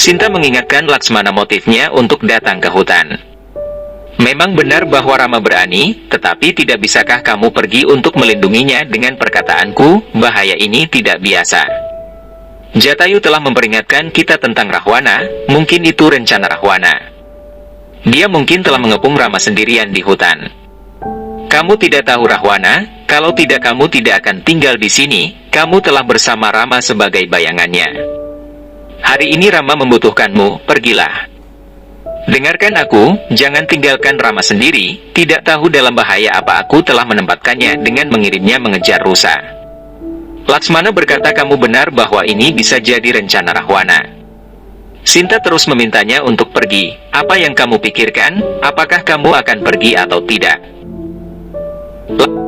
Sinta mengingatkan Laksmana motifnya untuk datang ke hutan. Memang benar bahwa Rama berani, tetapi tidak bisakah kamu pergi untuk melindunginya dengan perkataanku, bahaya ini tidak biasa. Jatayu telah memperingatkan kita tentang Rahwana, mungkin itu rencana Rahwana. Dia mungkin telah mengepung Rama sendirian di hutan. Kamu tidak tahu Rahwana, kalau tidak kamu tidak akan tinggal di sini, kamu telah bersama Rama sebagai bayangannya. Hari ini Rama membutuhkanmu, pergilah. Dengarkan aku, jangan tinggalkan Rama sendiri, tidak tahu dalam bahaya apa aku telah menempatkannya dengan mengirimnya mengejar rusa. Laksmana berkata kamu benar bahwa ini bisa jadi rencana Rahwana. Sinta terus memintanya untuk pergi, apa yang kamu pikirkan, apakah kamu akan pergi atau tidak?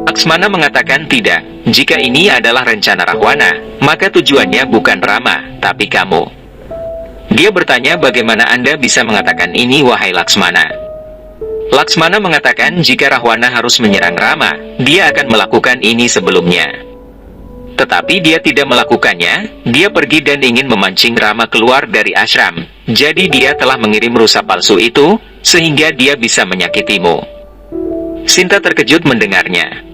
Laksmana mengatakan tidak, jika ini adalah rencana Rahwana, maka tujuannya bukan Rama, tapi kamu. Dia bertanya bagaimana Anda bisa mengatakan ini wahai Laksmana. Laksmana mengatakan jika Rahwana harus menyerang Rama, dia akan melakukan ini sebelumnya. Tetapi dia tidak melakukannya, dia pergi dan ingin memancing Rama keluar dari ashram. Jadi dia telah mengirim rusa palsu itu, sehingga dia bisa menyakitimu. Sinta terkejut mendengarnya.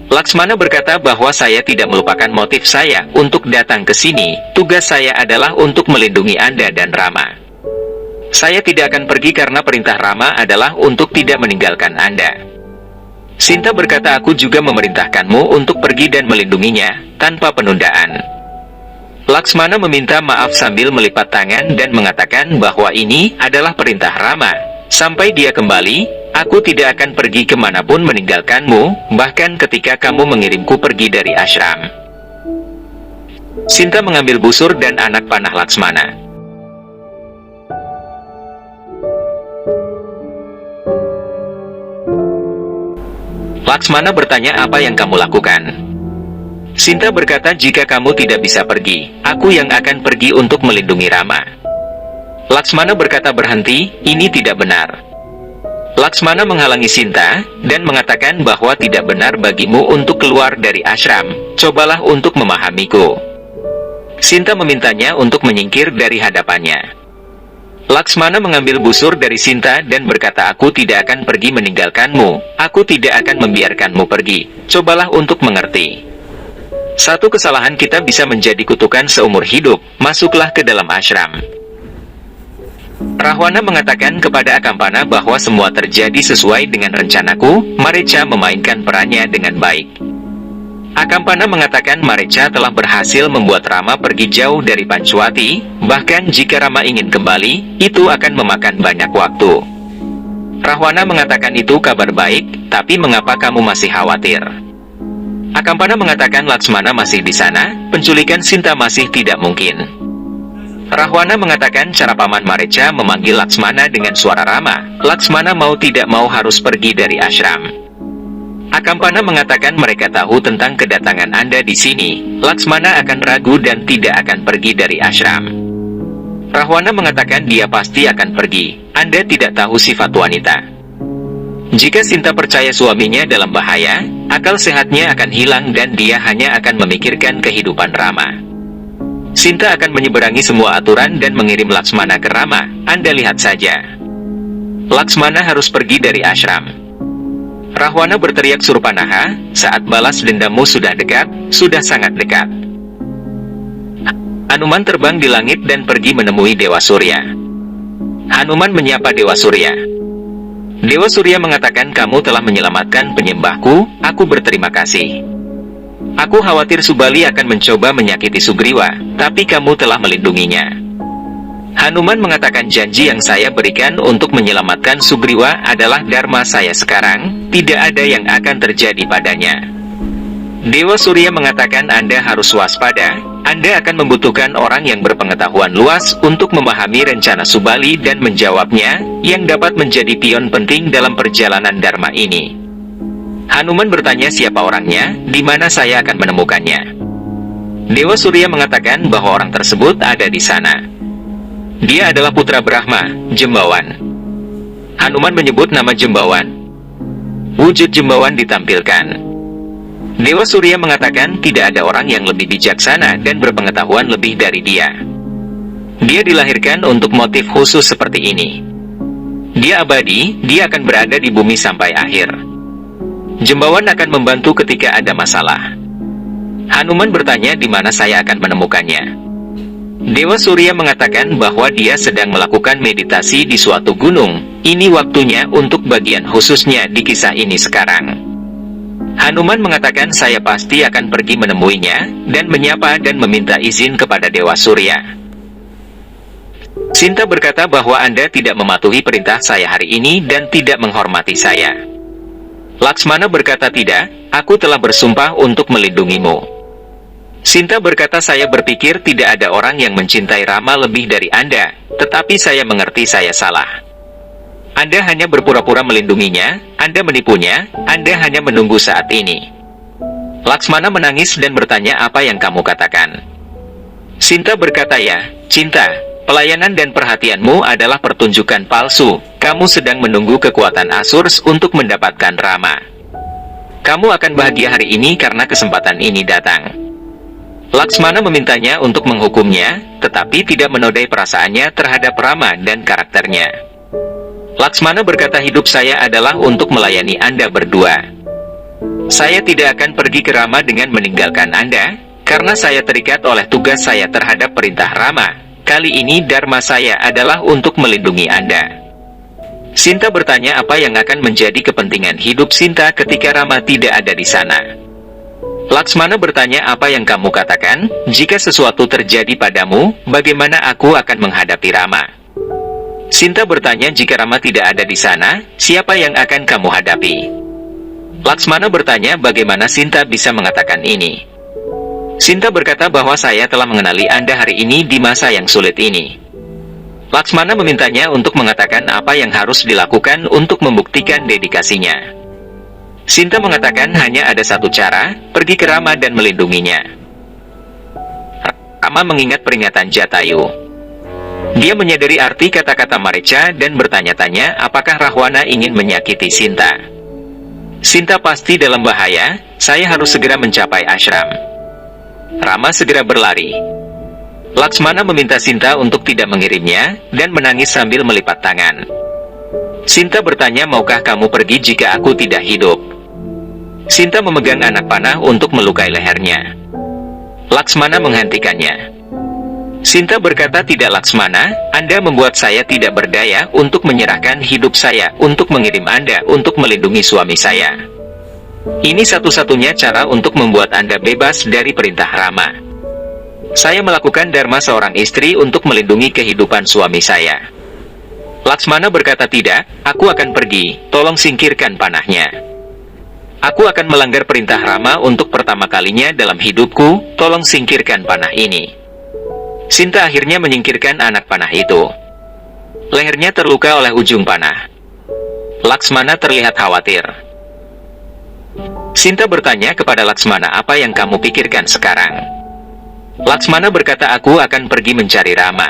Laksmana berkata bahwa saya tidak melupakan motif saya untuk datang ke sini, tugas saya adalah untuk melindungi Anda dan Rama. Saya tidak akan pergi karena perintah Rama adalah untuk tidak meninggalkan Anda. Sinta berkata aku juga memerintahkanmu untuk pergi dan melindunginya, tanpa penundaan. Laksmana meminta maaf sambil melipat tangan dan mengatakan bahwa ini adalah perintah Rama. Sampai dia kembali, aku tidak akan pergi kemanapun meninggalkanmu, bahkan ketika kamu mengirimku pergi dari ashram. Sinta mengambil busur dan anak panah Laksmana. Laksmana bertanya apa yang kamu lakukan. Sinta berkata jika kamu tidak bisa pergi, aku yang akan pergi untuk melindungi Rama. Laksmana berkata berhenti, ini tidak benar. Laksmana menghalangi Sinta, dan mengatakan bahwa tidak benar bagimu untuk keluar dari ashram, cobalah untuk memahamiku. Sinta memintanya untuk menyingkir dari hadapannya. Laksmana mengambil busur dari Sinta dan berkata aku tidak akan pergi meninggalkanmu, aku tidak akan membiarkanmu pergi, cobalah untuk mengerti. Satu kesalahan kita bisa menjadi kutukan seumur hidup, masuklah ke dalam ashram. Rahwana mengatakan kepada Akampana bahwa semua terjadi sesuai dengan rencanaku, Marecha memainkan perannya dengan baik. Akampana mengatakan Marecha telah berhasil membuat Rama pergi jauh dari Panchwati, bahkan jika Rama ingin kembali, itu akan memakan banyak waktu. Rahwana mengatakan itu kabar baik, tapi mengapa kamu masih khawatir? Akampana mengatakan Laksmana masih di sana, penculikan Sinta masih tidak mungkin. Rahwana mengatakan cara Paman Marecha memanggil Laksmana dengan suara Rama, Laksmana mau tidak mau harus pergi dari ashram. Akampana mengatakan mereka tahu tentang kedatangan Anda di sini, Laksmana akan ragu dan tidak akan pergi dari ashram. Rahwana mengatakan dia pasti akan pergi, Anda tidak tahu sifat wanita. Jika Sinta percaya suaminya dalam bahaya, akal sehatnya akan hilang dan dia hanya akan memikirkan kehidupan Rama. Sinta akan menyeberangi semua aturan dan mengirim Laksmana ke Rama, Anda lihat saja. Laksmana harus pergi dari ashram. Rahwana berteriak Surpanaha, saat balas dendammu sudah dekat, sudah sangat dekat. Hanuman terbang di langit dan pergi menemui Dewa Surya. Hanuman menyapa Dewa Surya. Dewa Surya mengatakan kamu telah menyelamatkan penyembahku, aku berterima kasih. Aku khawatir Subali akan mencoba menyakiti Sugriwa, tapi kamu telah melindunginya. Hanuman mengatakan janji yang saya berikan untuk menyelamatkan Sugriwa adalah dharma saya sekarang, tidak ada yang akan terjadi padanya. Dewa Surya mengatakan Anda harus waspada, Anda akan membutuhkan orang yang berpengetahuan luas untuk memahami rencana Subali dan menjawabnya, yang dapat menjadi pion penting dalam perjalanan dharma ini. Hanuman bertanya siapa orangnya, di mana saya akan menemukannya. Dewa Surya mengatakan bahwa orang tersebut ada di sana. Dia adalah putra Brahma, Jembawan. Hanuman menyebut nama Jembawan. Wujud Jembawan ditampilkan. Dewa Surya mengatakan tidak ada orang yang lebih bijaksana dan berpengetahuan lebih dari dia. Dia dilahirkan untuk motif khusus seperti ini. Dia abadi, dia akan berada di bumi sampai akhir. Jembawan akan membantu ketika ada masalah. Hanuman bertanya di mana saya akan menemukannya. Dewa Surya mengatakan bahwa dia sedang melakukan meditasi di suatu gunung. Ini waktunya untuk bagian khususnya di kisah ini sekarang. Hanuman mengatakan saya pasti akan pergi menemuinya, dan menyapa dan meminta izin kepada Dewa Surya. Sinta berkata bahwa Anda tidak mematuhi perintah saya hari ini dan tidak menghormati saya. Laksmana berkata tidak, aku telah bersumpah untuk melindungimu. Sinta berkata saya berpikir tidak ada orang yang mencintai Rama lebih dari Anda, tetapi saya mengerti saya salah. Anda hanya berpura-pura melindunginya, Anda menipunya, Anda hanya menunggu saat ini. Laksmana menangis dan bertanya apa yang kamu katakan. Sinta berkata ya, cinta. Pelayanan dan perhatianmu adalah pertunjukan palsu. Kamu sedang menunggu kekuatan Asurs untuk mendapatkan Rama. Kamu akan bahagia hari ini karena kesempatan ini datang. Laksmana memintanya untuk menghukumnya, tetapi tidak menodai perasaannya terhadap Rama dan karakternya. Laksmana berkata hidup saya adalah untuk melayani Anda berdua. Saya tidak akan pergi ke Rama dengan meninggalkan Anda, karena saya terikat oleh tugas saya terhadap perintah Rama. Kali ini dharma saya adalah untuk melindungi Anda. Sinta bertanya apa yang akan menjadi kepentingan hidup Sinta ketika Rama tidak ada di sana. Laksmana bertanya apa yang kamu katakan, jika sesuatu terjadi padamu, bagaimana aku akan menghadapi Rama? Sinta bertanya jika Rama tidak ada di sana, siapa yang akan kamu hadapi? Laksmana bertanya bagaimana Sinta bisa mengatakan ini. Sinta berkata bahwa saya telah mengenali Anda hari ini di masa yang sulit ini. Laksmana memintanya untuk mengatakan apa yang harus dilakukan untuk membuktikan dedikasinya. Sinta mengatakan hanya ada satu cara, pergi ke Rama dan melindunginya. Rama mengingat peringatan Jatayu. Dia menyadari arti kata-kata Mareca dan bertanya-tanya apakah Rahwana ingin menyakiti Sinta. Sinta pasti dalam bahaya, saya harus segera mencapai ashram. Rama segera berlari. Laksmana meminta Sinta untuk tidak mengirimnya, dan menangis sambil melipat tangan. Sinta bertanya maukah kamu pergi jika aku tidak hidup? Sinta memegang anak panah untuk melukai lehernya. Laksmana menghentikannya. Sinta berkata tidak Laksmana, Anda membuat saya tidak berdaya untuk menyerahkan hidup saya untuk mengirim Anda untuk melindungi suami saya. Ini satu-satunya cara untuk membuat Anda bebas dari perintah Rama. Saya melakukan dharma seorang istri untuk melindungi kehidupan suami saya. Laksmana berkata tidak, aku akan pergi, tolong singkirkan panahnya. Aku akan melanggar perintah Rama untuk pertama kalinya dalam hidupku, tolong singkirkan panah ini. Sinta akhirnya menyingkirkan anak panah itu. Lehernya terluka oleh ujung panah. Laksmana terlihat khawatir. Sinta bertanya kepada Laksmana apa yang kamu pikirkan sekarang. Laksmana berkata aku akan pergi mencari Rama.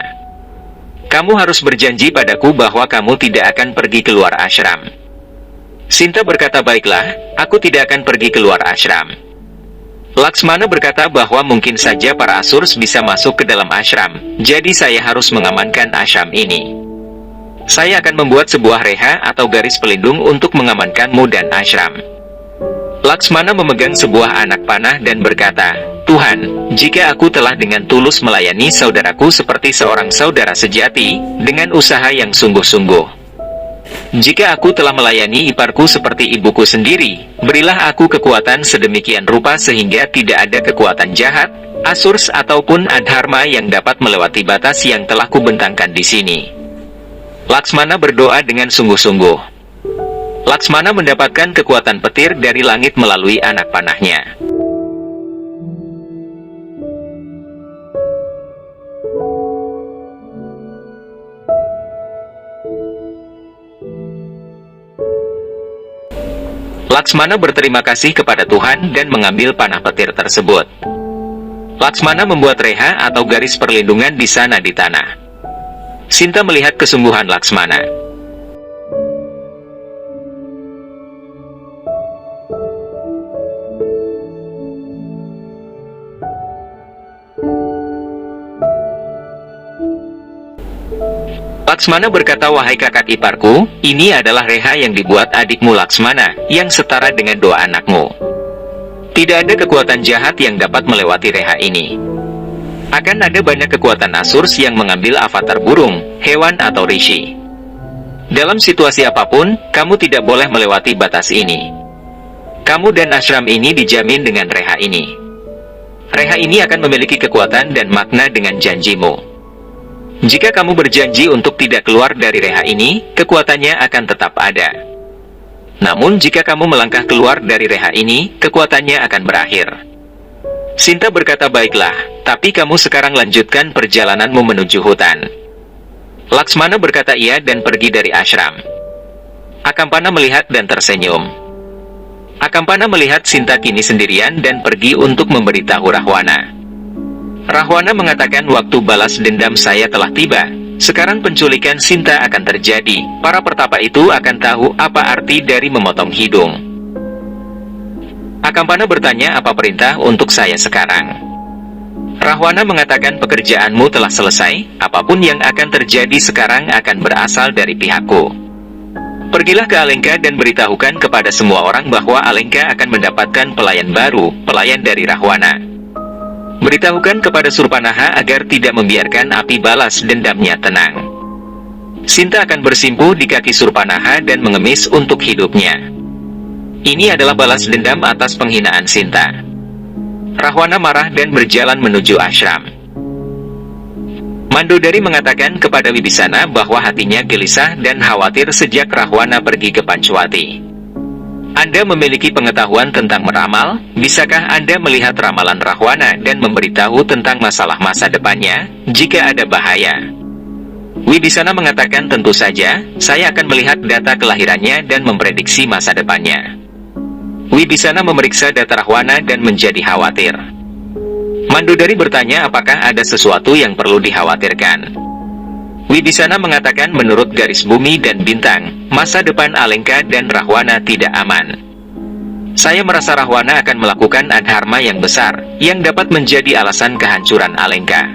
Kamu harus berjanji padaku bahwa kamu tidak akan pergi keluar ashram. Sinta berkata baiklah, aku tidak akan pergi keluar ashram. Laksmana berkata bahwa mungkin saja para Asurs bisa masuk ke dalam ashram, jadi saya harus mengamankan ashram ini. Saya akan membuat sebuah reha atau garis pelindung untuk mengamankanmu dan ashram. Laksmana memegang sebuah anak panah dan berkata, Tuhan, jika aku telah dengan tulus melayani saudaraku seperti seorang saudara sejati, dengan usaha yang sungguh-sungguh. Jika aku telah melayani iparku seperti ibuku sendiri, berilah aku kekuatan sedemikian rupa sehingga tidak ada kekuatan jahat, Asurs ataupun adharma yang dapat melewati batas yang telah kubentangkan di sini. Laksmana berdoa dengan sungguh-sungguh. Laksmana mendapatkan kekuatan petir dari langit melalui anak panahnya. Laksmana berterima kasih kepada Tuhan dan mengambil panah petir tersebut. Laksmana membuat reha atau garis perlindungan di sana di tanah. Sinta melihat kesungguhan Laksmana. Laksmana berkata, "Wahai kakak iparku, ini adalah reha yang dibuat adikmu Laksmana, yang setara dengan 2 anakmu. Tidak ada kekuatan jahat yang dapat melewati reha ini. Akan ada banyak kekuatan Asurs yang mengambil avatar burung, hewan atau rishi. Dalam situasi apapun, kamu tidak boleh melewati batas ini. Kamu dan ashram ini dijamin dengan reha ini. Reha ini akan memiliki kekuatan dan makna dengan janjimu. Jika kamu berjanji untuk tidak keluar dari reha ini, kekuatannya akan tetap ada. Namun jika kamu melangkah keluar dari reha ini, kekuatannya akan berakhir." Sinta berkata, "Baiklah, tapi kamu sekarang lanjutkan perjalananmu menuju hutan." Laksmana berkata iya dan pergi dari ashram. Akampana melihat dan tersenyum. Akampana melihat Sinta kini sendirian dan pergi untuk memberitahu Rahwana. Rahwana mengatakan, "Waktu balas dendam saya telah tiba. Sekarang penculikan Sinta akan terjadi. Para pertapa itu akan tahu apa arti dari memotong hidung." Akampana bertanya, "Apa perintah untuk saya sekarang?" Rahwana mengatakan, "Pekerjaanmu telah selesai. Apapun yang akan terjadi sekarang akan berasal dari pihakku. Pergilah ke Alengka dan beritahukan kepada semua orang bahwa Alengka akan mendapatkan pelayan baru, pelayan dari Rahwana. Beritahukan kepada Surpanaha agar tidak membiarkan api balas dendamnya tenang. Sinta akan bersimpuh di kaki Surpanaha dan mengemis untuk hidupnya. Ini adalah balas dendam atas penghinaan Sinta." Rahwana marah dan berjalan menuju ashram. Mandodari mengatakan kepada Wibisana bahwa hatinya gelisah dan khawatir sejak Rahwana pergi ke Pancawati. "Anda memiliki pengetahuan tentang meramal, bisakah Anda melihat ramalan Rahwana dan memberitahu tentang masalah masa depannya, jika ada bahaya?" Wibisana mengatakan, "Tentu saja, saya akan melihat data kelahirannya dan memprediksi masa depannya." Wibisana memeriksa data Rahwana dan menjadi khawatir. Mandodari bertanya apakah ada sesuatu yang perlu dikhawatirkan. Wibisana mengatakan menurut garis bumi dan bintang, masa depan Alengka dan Rahwana tidak aman. "Saya merasa Rahwana akan melakukan adharma yang besar, yang dapat menjadi alasan kehancuran Alengka."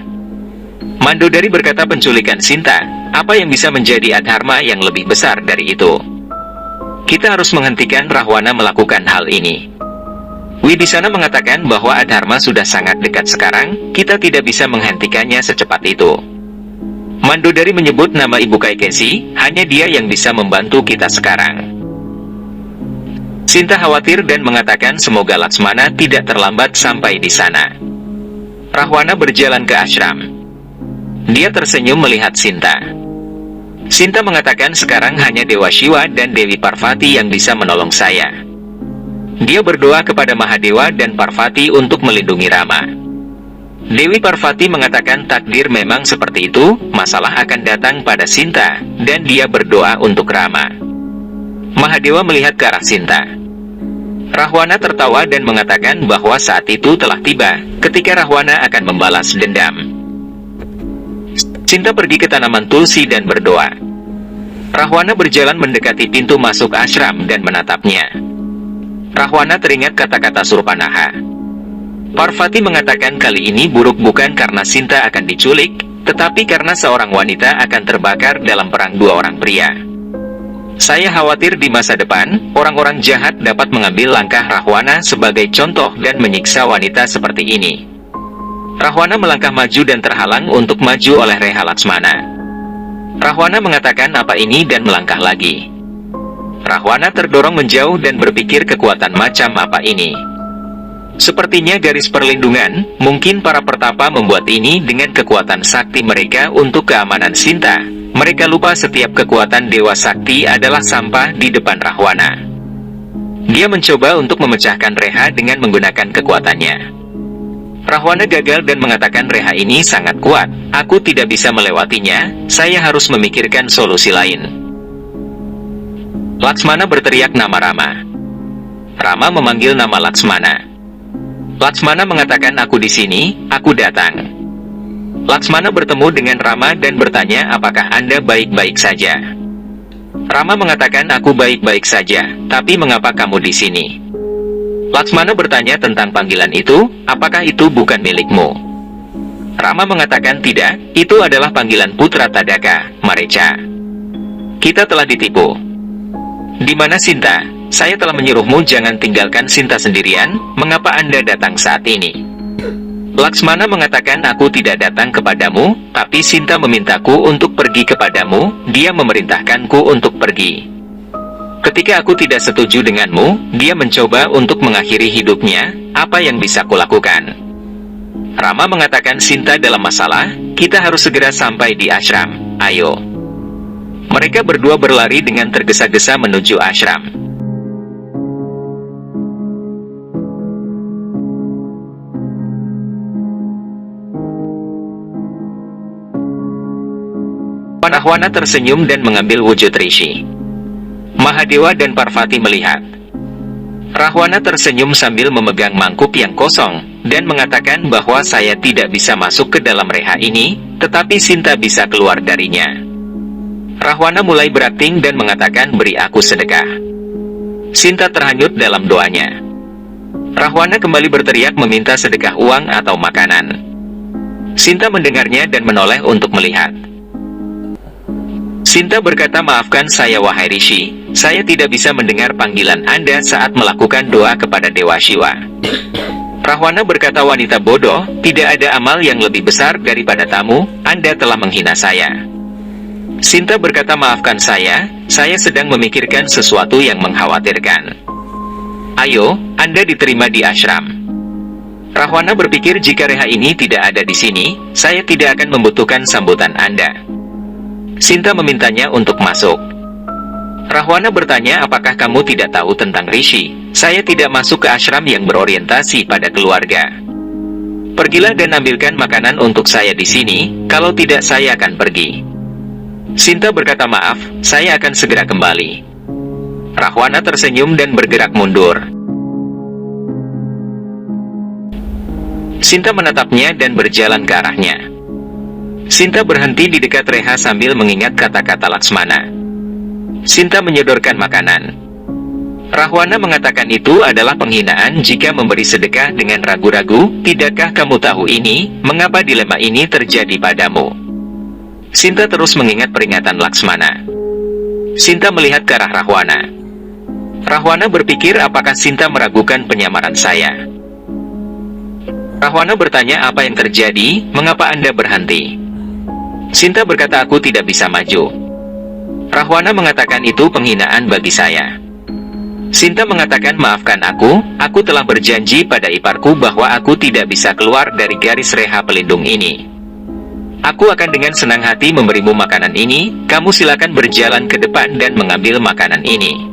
Mandodari berkata, "Penculikan Sinta, apa yang bisa menjadi adharma yang lebih besar dari itu? Kita harus menghentikan Rahwana melakukan hal ini." Wibisana mengatakan bahwa adharma sudah sangat dekat sekarang, kita tidak bisa menghentikannya secepat itu. Mandodari menyebut nama Ibu Kaikesi, hanya dia yang bisa membantu kita sekarang. Sinta khawatir dan mengatakan semoga Laksmana tidak terlambat sampai di sana. Rahwana berjalan ke ashram. Dia tersenyum melihat Sinta. Sinta mengatakan sekarang hanya Dewa Shiva dan Dewi Parvati yang bisa menolong saya. Dia berdoa kepada Mahadewa dan Parvati untuk melindungi Rama. Dewi Parvati mengatakan takdir memang seperti itu, masalah akan datang pada Sinta, dan dia berdoa untuk Rama. Mahadewa melihat ke arah Sinta. Rahwana tertawa dan mengatakan bahwa saat itu telah tiba, ketika Rahwana akan membalas dendam. Sinta pergi ke tanaman tulsi dan berdoa. Rahwana berjalan mendekati pintu masuk ashram dan menatapnya. Rahwana teringat kata-kata Surpanaha. Parvati mengatakan kali ini buruk bukan karena Sinta akan diculik, tetapi karena seorang wanita akan terbakar dalam perang 2 orang pria. Saya khawatir di masa depan, orang-orang jahat dapat mengambil langkah Rahwana sebagai contoh dan menyiksa wanita seperti ini. Rahwana melangkah maju dan terhalang untuk maju oleh Reha Laksmana. Rahwana mengatakan apa ini dan melangkah lagi. Rahwana terdorong menjauh dan berpikir kekuatan macam apa ini. Sepertinya garis perlindungan, mungkin para pertapa membuat ini dengan kekuatan sakti mereka untuk keamanan Sinta. Mereka lupa setiap kekuatan Dewa Sakti adalah sampah di depan Rahwana. Dia mencoba untuk memecahkan Reha dengan menggunakan kekuatannya. Rahwana gagal dan mengatakan Reha ini sangat kuat, aku tidak bisa melewatinya, saya harus memikirkan solusi lain. Laksmana berteriak nama Rama. Rama memanggil nama Laksmana. Laksmana mengatakan aku di sini, aku datang. Laksmana bertemu dengan Rama dan bertanya apakah Anda baik-baik saja. Rama mengatakan aku baik-baik saja, tapi mengapa kamu di sini? Laksmana bertanya tentang panggilan itu, apakah itu bukan milikmu? Rama mengatakan tidak, itu adalah panggilan putra Tadaka, Mareca. Kita telah ditipu. Di mana Sinta? Saya telah menyuruhmu jangan tinggalkan Sinta sendirian, mengapa Anda datang saat ini? Laksmana mengatakan aku tidak datang kepadamu, tapi Sinta memintaku untuk pergi kepadamu, dia memerintahkanku untuk pergi. Ketika aku tidak setuju denganmu, dia mencoba untuk mengakhiri hidupnya, apa yang bisa kulakukan? Rama mengatakan Sinta dalam masalah, kita harus segera sampai di ashram, ayo. Mereka berdua berlari dengan tergesa-gesa menuju ashram. Ahwana tersenyum dan mengambil wujud Rishi. Mahadewa dan Parvati melihat. Rahwana tersenyum sambil memegang mangkuk yang kosong, dan mengatakan bahwa saya tidak bisa masuk ke dalam reha ini, tetapi Sinta bisa keluar darinya. Rahwana mulai berakting dan mengatakan beri aku sedekah. Sinta terhanyut dalam doanya. Rahwana kembali berteriak meminta sedekah uang atau makanan. Sinta mendengarnya dan menoleh untuk melihat. Sinta berkata maafkan saya wahai Rishi, saya tidak bisa mendengar panggilan Anda saat melakukan doa kepada Dewa Shiva. Rahwana berkata wanita bodoh, tidak ada amal yang lebih besar daripada tamu, Anda telah menghina saya. Sinta berkata maafkan saya sedang memikirkan sesuatu yang mengkhawatirkan. Ayo, Anda diterima di ashram. Rahwana berpikir jika reha ini tidak ada di sini, saya tidak akan membutuhkan sambutan Anda. Sinta memintanya untuk masuk. Rahwana bertanya apakah kamu tidak tahu tentang Rishi? Saya tidak masuk ke ashram yang berorientasi pada keluarga. Pergilah dan ambilkan makanan untuk saya di sini, kalau tidak saya akan pergi. Sinta berkata maaf, saya akan segera kembali. Rahwana tersenyum dan bergerak mundur. Sinta menatapnya dan berjalan ke arahnya. Sinta berhenti di dekat reha sambil mengingat kata-kata Laksmana. Sinta menyodorkan makanan. Rahwana mengatakan itu adalah penghinaan jika memberi sedekah dengan ragu-ragu, tidakkah kamu tahu ini, mengapa dilema ini terjadi padamu? Sinta terus mengingat peringatan Laksmana. Sinta melihat ke arah Rahwana. Rahwana berpikir apakah Sinta meragukan penyamaran saya. Rahwana bertanya apa yang terjadi, mengapa Anda berhenti? Sinta berkata aku tidak bisa maju. Rahwana mengatakan itu penghinaan bagi saya. Sinta mengatakan maafkan aku telah berjanji pada iparku bahwa aku tidak bisa keluar dari garis reha pelindung ini. Aku akan dengan senang hati memberimu makanan ini, kamu silakan berjalan ke depan dan mengambil makanan ini.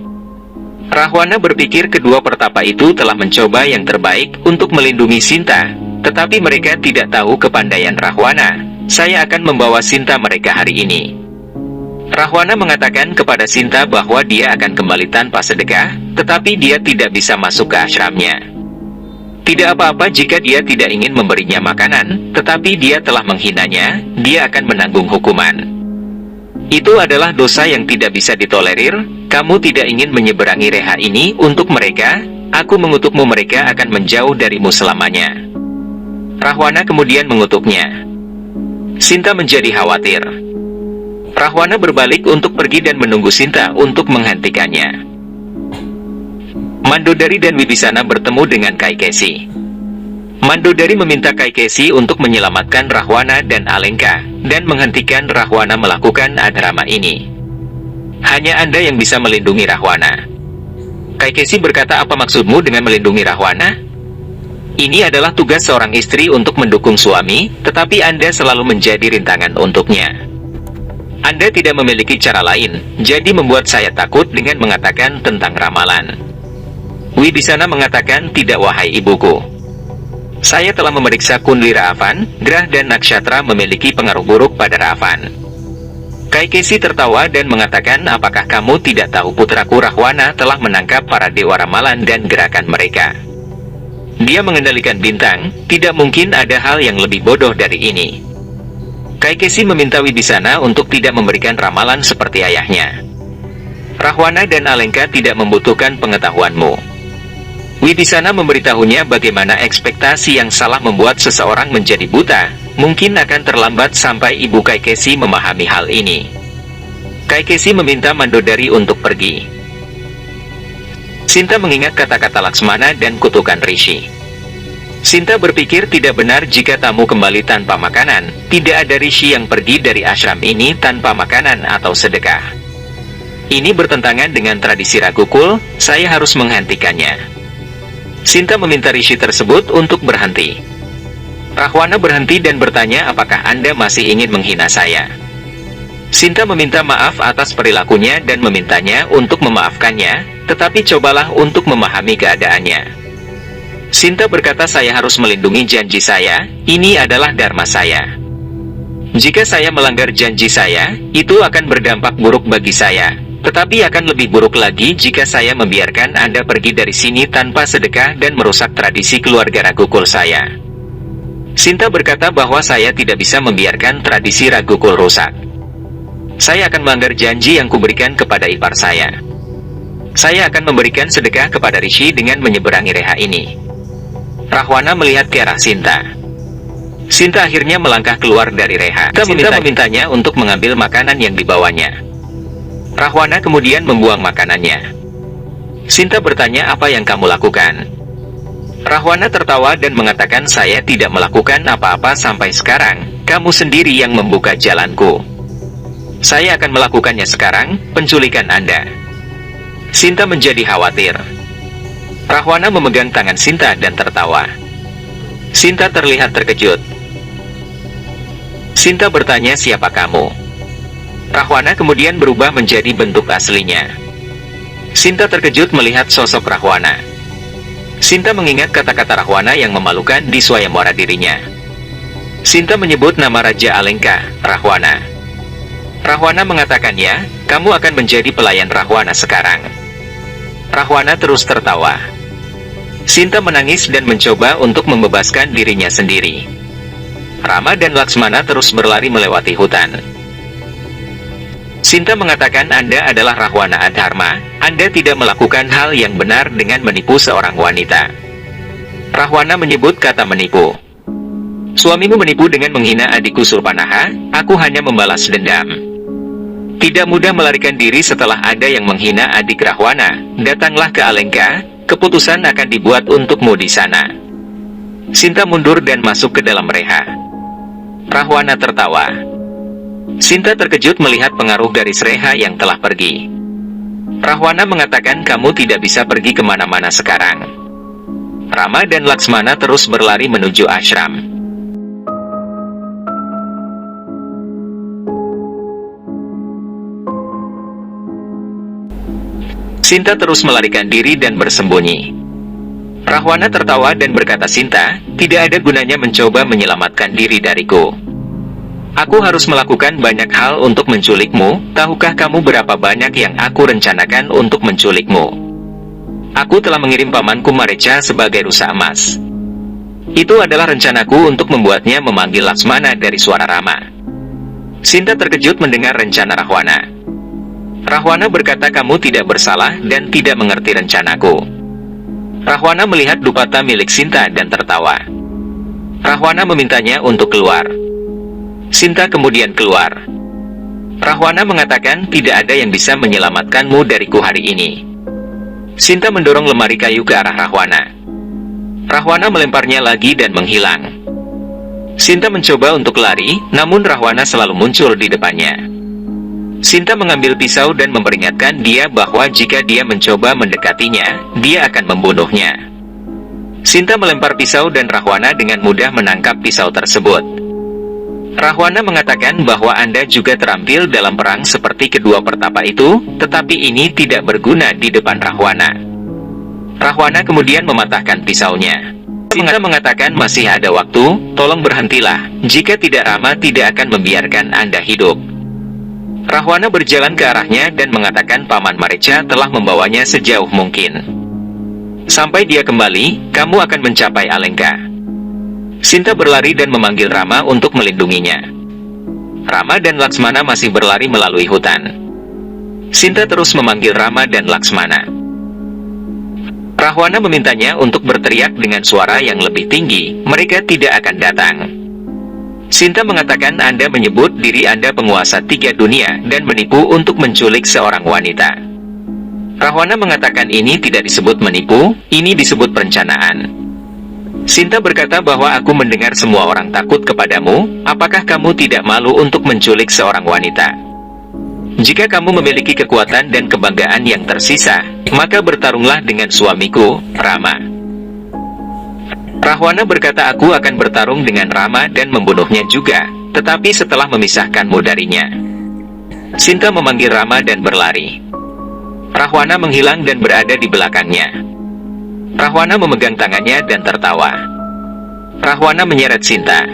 Rahwana berpikir kedua pertapa itu telah mencoba yang terbaik untuk melindungi Sinta, tetapi mereka tidak tahu kepandaian Rahwana. Saya akan membawa Sinta mereka hari ini. Rahwana mengatakan kepada Sinta bahwa dia akan kembali tanpa sedekah, tetapi dia tidak bisa masuk ke ashramnya. Tidak apa-apa jika dia tidak ingin memberinya makanan, tetapi dia telah menghinanya, dia akan menanggung hukuman. Itu adalah dosa yang tidak bisa ditolerir, kamu tidak ingin menyeberangi reha ini untuk mereka, aku mengutukmu mereka akan menjauh darimu selamanya. Rahwana kemudian mengutuknya. Sinta menjadi khawatir. Rahwana berbalik untuk pergi dan menunggu Sinta untuk menghentikannya. Mandodari dan Wibisana bertemu dengan Kaikesi. Mandodari meminta Kaikesi untuk menyelamatkan Rahwana dan Alengka, dan menghentikan Rahwana melakukan adrama ini. Hanya Anda yang bisa melindungi Rahwana. Kaikesi berkata apa maksudmu dengan melindungi Rahwana? Ini adalah tugas seorang istri untuk mendukung suami, tetapi Anda selalu menjadi rintangan untuknya. Anda tidak memiliki cara lain, jadi membuat saya takut dengan mengatakan tentang ramalan. Wibisana mengatakan tidak wahai ibuku. Saya telah memeriksa kundli Raavan, Grah dan Nakshatra memiliki pengaruh buruk pada Raavan. Kaikesi tertawa dan mengatakan apakah kamu tidak tahu putraku Rahwana telah menangkap para dewa ramalan dan gerakan mereka. Dia mengendalikan bintang, tidak mungkin ada hal yang lebih bodoh dari ini. Kaikesi meminta Wibisana untuk tidak memberikan ramalan seperti ayahnya. Rahwana dan Alengka tidak membutuhkan pengetahuanmu. Wibisana memberitahunya bagaimana ekspektasi yang salah membuat seseorang menjadi buta, mungkin akan terlambat sampai Ibu Kaikesi memahami hal ini. Kaikesi meminta Mandodari untuk pergi. Sinta mengingat kata-kata Laksmana dan kutukan Rishi. Sinta berpikir tidak benar jika tamu kembali tanpa makanan. Tidak ada Rishi yang pergi dari ashram ini tanpa makanan atau sedekah. Ini bertentangan dengan tradisi Ragukul, saya harus menghentikannya. Sinta meminta Rishi tersebut untuk berhenti. Rahwana berhenti dan bertanya, apakah Anda masih ingin menghina saya? Sinta meminta maaf atas perilakunya dan memintanya untuk memaafkannya, tetapi cobalah untuk memahami keadaannya. Sinta berkata, saya harus melindungi janji saya, ini adalah dharma saya. Jika saya melanggar janji saya, itu akan berdampak buruk bagi saya, tetapi akan lebih buruk lagi jika saya membiarkan Anda pergi dari sini tanpa sedekah dan merusak tradisi keluarga Ragukul saya. Sinta berkata bahwa saya tidak bisa membiarkan tradisi Ragukul rusak. Saya akan melanggar janji yang kuberikan kepada ipar saya. Saya akan memberikan sedekah kepada Rishi dengan menyeberangi reha ini. Rahwana melihat ke arah Sinta. Sinta akhirnya melangkah keluar dari reha. Sinta memintanya untuk mengambil makanan yang dibawanya. Rahwana kemudian membuang makanannya. Sinta bertanya, apa yang kamu lakukan? Rahwana tertawa dan mengatakan, saya tidak melakukan apa-apa sampai sekarang, kamu sendiri yang membuka jalanku. Saya akan melakukannya sekarang, penculikan Anda. Sinta menjadi khawatir. Rahwana memegang tangan Sinta dan tertawa. Sinta terlihat terkejut. Sinta bertanya, siapa kamu? Rahwana kemudian berubah menjadi bentuk aslinya. Sinta terkejut melihat sosok Rahwana. Sinta mengingat kata-kata Rahwana yang memalukan di swayamwara dirinya. Sinta menyebut nama Raja Alengka, Rahwana. Rahwana mengatakannya, kamu akan menjadi pelayan Rahwana sekarang. Rahwana terus tertawa. Sinta menangis dan mencoba untuk membebaskan dirinya sendiri. Rama dan Laksmana terus berlari melewati hutan. Sinta mengatakan, Anda adalah Rahwana Adharma, Anda tidak melakukan hal yang benar dengan menipu seorang wanita. Rahwana menyebut kata menipu. Suamimu menipu dengan menghina adikku Surpanaha, aku hanya membalas dendam. Tidak mudah melarikan diri setelah ada yang menghina adik Rahwana. Datanglah ke Alengka, keputusan akan dibuat untukmu di sana. Sinta mundur dan masuk ke dalam reha. Rahwana tertawa. Sinta terkejut melihat pengaruh garis reha yang telah pergi. Rahwana mengatakan, kamu tidak bisa pergi kemana-mana sekarang. Rama dan Laksmana terus berlari menuju ashram. Sinta terus melarikan diri dan bersembunyi. Rahwana tertawa dan berkata, Sinta, tidak ada gunanya mencoba menyelamatkan diri dariku. Aku harus melakukan banyak hal untuk menculikmu. Tahukah kamu berapa banyak yang aku rencanakan untuk menculikmu? Aku telah mengirim pamanku Marecha sebagai rusa emas. Itu adalah rencanaku untuk membuatnya memanggil Laksmana dari suara Rama. Sinta terkejut mendengar rencana Rahwana. Rahwana berkata, kamu tidak bersalah dan tidak mengerti rencanaku. Rahwana melihat dupata milik Sinta dan tertawa. Rahwana memintanya untuk keluar. Sinta kemudian keluar. Rahwana mengatakan, tidak ada yang bisa menyelamatkanmu dariku hari ini. Sinta mendorong lemari kayu ke arah Rahwana. Rahwana melemparnya lagi dan menghilang. Sinta mencoba untuk lari, namun Rahwana selalu muncul di depannya. Sinta mengambil pisau dan memperingatkan dia bahwa jika dia mencoba mendekatinya, dia akan membunuhnya. Sinta melempar pisau dan Rahwana dengan mudah menangkap pisau tersebut. Rahwana mengatakan bahwa Anda juga terampil dalam perang seperti kedua pertapa itu, tetapi ini tidak berguna di depan Rahwana. Rahwana kemudian mematahkan pisaunya. Sinta mengatakan, masih ada waktu, tolong berhentilah, jika tidak Rama tidak akan membiarkan Anda hidup. Rahwana berjalan ke arahnya dan mengatakan Paman Marecha telah membawanya sejauh mungkin. Sampai dia kembali, kamu akan mencapai Alengka. Sinta berlari dan memanggil Rama untuk melindunginya. Rama dan Laksmana masih berlari melalui hutan. Sinta terus memanggil Rama dan Laksmana. Rahwana memintanya untuk berteriak dengan suara yang lebih tinggi, mereka tidak akan datang. Sinta mengatakan Anda menyebut diri Anda penguasa 3 dunia dan menipu untuk menculik seorang wanita. Rahwana mengatakan ini tidak disebut menipu, ini disebut perencanaan. Sinta berkata bahwa aku mendengar semua orang takut kepadamu, apakah kamu tidak malu untuk menculik seorang wanita? Jika kamu memiliki kekuatan dan kebanggaan yang tersisa, maka bertarunglah dengan suamiku, Rama. Rahwana berkata aku akan bertarung dengan Rama dan membunuhnya juga, tetapi setelah memisahkanmu darinya. Sinta memanggil Rama dan berlari. Rahwana menghilang dan berada di belakangnya. Rahwana memegang tangannya dan tertawa. Rahwana menyeret Sinta.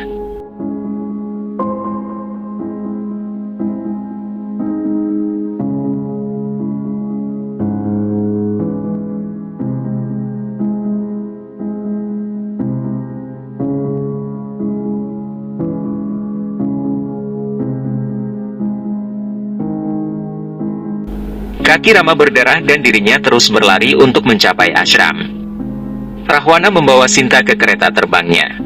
Kaki Rama berdarah dan dirinya terus berlari untuk mencapai ashram. Rahwana membawa Sinta ke kereta terbangnya.